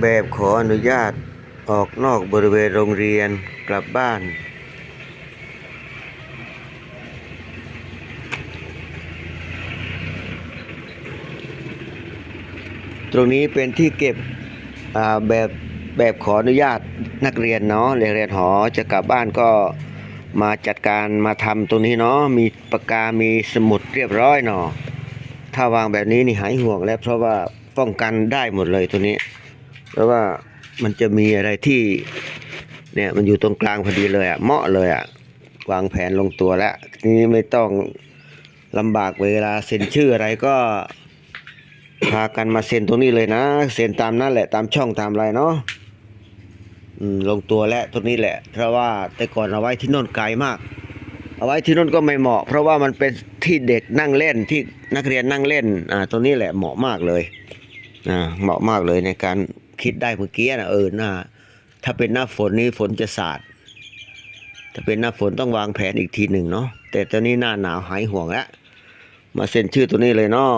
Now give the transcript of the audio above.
แบบขออนุญาตออกนอกบริเวณโรงเรียนกลับบ้าน ตรงนี้เป็นที่เก็บแบบขออนุญาตนักเรียนเนาะเรียนหอจะกลับบ้านก็มาจัดการมาทำตรงนี้เนาะมีปากกา มีสมุดเรียบร้อยเนาะถ้าวางแบบนี้นี่หายห่วงแล้วเพราะว่าป้องกันได้หมดเลยตัวนี้เพราะว่ามันจะมีอะไรที่เนี่ยมันอยู่ตรงกลางพอดีเลยเหมาะเลยวางแผนลงตัวแล้วทีนี้ไม่ต้องลำบากเวลาเซ็นชื่ออะไรก็พากันมาเซ็นตรงนี้เลยนะเซ็นตามนั่นแหละตามช่องตามอะไรเนาะลงตัวแล้วตรงนี้แหละเพราะว่าแต่ก่อนเอาไว้ที่โน่นไกลมากเอาไว้ที่โน่นก็ไม่เหมาะเพราะว่ามันเป็นที่เด็กนั่งเล่นที่นักเรียนนั่งเล่นตรงนี้แหละเหมาะมากเลยเหมาะมากเลยในการคิดได้เมื่อกี้นะถ้าเป็นหน้าฝนนี่ฝนจะสาดถ้าเป็นหน้าฝนต้องวางแผนอีกทีหนึ่งเนาะแต่ตอนนี้หน้าหนาวหายห่วงแล้วมาเซ็นชื่อตัวนี้เลยเนาะ